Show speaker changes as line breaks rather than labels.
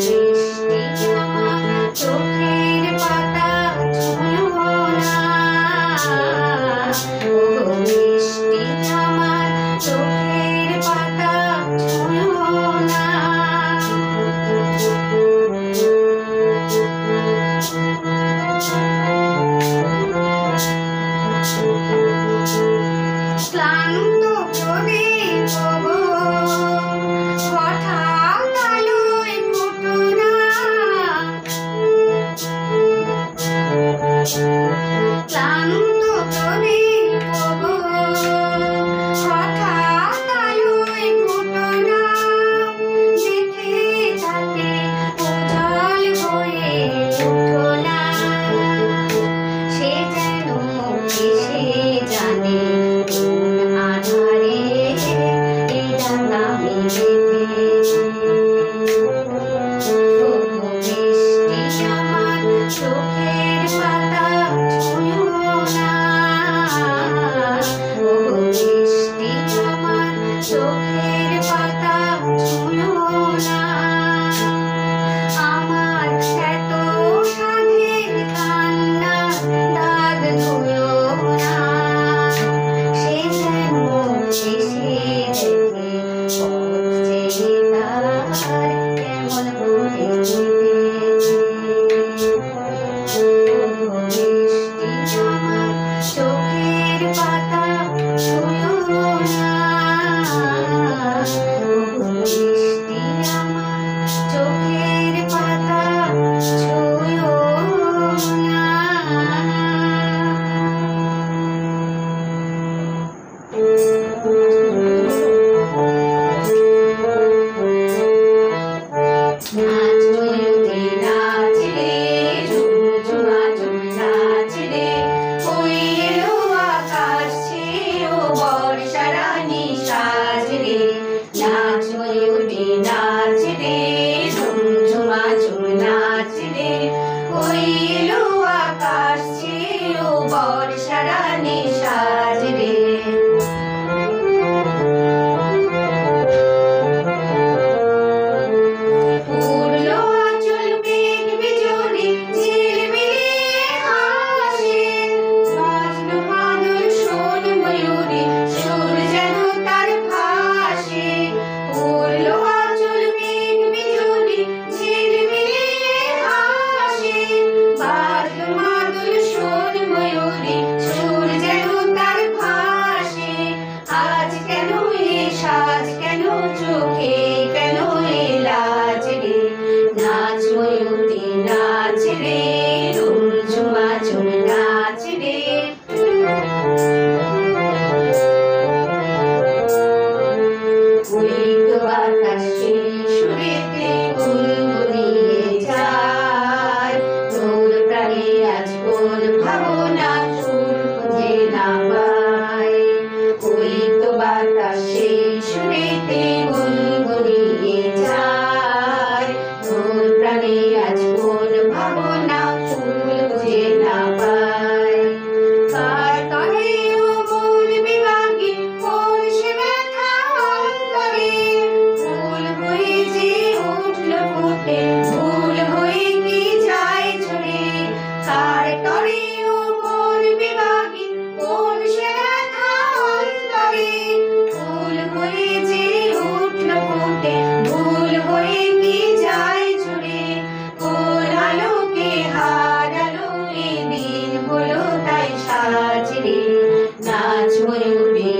বৃষ্টি আমার চোখের পাতা ছুঁয়ো না, ওগো বৃষ্টি আমার চোখের পাতা ছুঁয়ো না। ক্লান্ত প্রদীপ গো হঠাৎ আলোয় ফুটো না, ক্লান্ত প্রদীপ গো হঠাৎ আলোয় ফুটো না, যেতে থাকে উজ্জ্বল হয়ে ওঠো না, সে যেন এসে জানে কোন আধারে এ ডানা মেলেছে। ওগো বৃষ্টি আমার চোখের পাতা ছুঁয়ো না, ওগো বৃষ্টি আমার চোখের পাতা ছুঁয়ো না। আমার এত সাধের কান্না দাগ ধুলো না, সে যেন এসে দেখে পথ চেয়ে তার কেমন করে কেঁদেছে। ওগো বৃষ্টি আমার চোখের পাতা ছুঁয়ো না, ওগো বৃষ্টি আমার চোখের পাতা ছুঁয়ো না। নাচ ময়ূরী নাচ রে, ঝুমঝুমা ঝুম নাচ রে, ওই এলো আকাশ ছেয়েও বর্ষা রানী সাজ রে। নাচ ময়ূরী নাচ রে, ঝুমঝুমা ঝুম নাচ রে, ওই এলো আকাশ ছেয়েও বর্ষা রানী সাজ রে। উড়লো আঁচল মেঘ বিজলি ঝিলমিলিয়ে হাসে, বাজলো মাদল শোন ময়ূরী সুর যেন তার ভাসে। উড়লো আঁচল মেঘ বিজলি ঝিলমিলিয়ে হাসে, বাজলো মাদল শোন ময়ূরী সুর যেন তার ভাসে। আজ কেন এ সাজ, কেন চোখে, কেন এ লাজ রে। নাচ ময়ূরী নাচ রে, ঝুমঝুমা ঝুম নাচ রে। ওই তো বাতাসে সুরেতে গুনগুনিয়ে যায়, তোর প্রাণে আজ কোন ভাবনা সুর খুঁজে না পায়। ওই তো বাতাসে সুরেতে গুনগুনিয়ে যায়, তোর প্রাণে আজ কোন ভাবনা সুর খুঁজে না পায়। কার তরে ও মূল বিভাগী কোন সে ব্যথা অন্তরে, ফুল হয়ে যে উঠলো ফুটে, ফুল হয়ে কি যায় ঝরে। কার তরে ও মূল বিভাগী কোন সে ব্যথা অন্তরে, ফুল হয়ে যে উঠলো ফুটে, ফুল হয়ে কি যায় ঝরে। কোন আলোকে হারালো এ দিন হলো তাই সাজ রে। নাচ ময়ূরী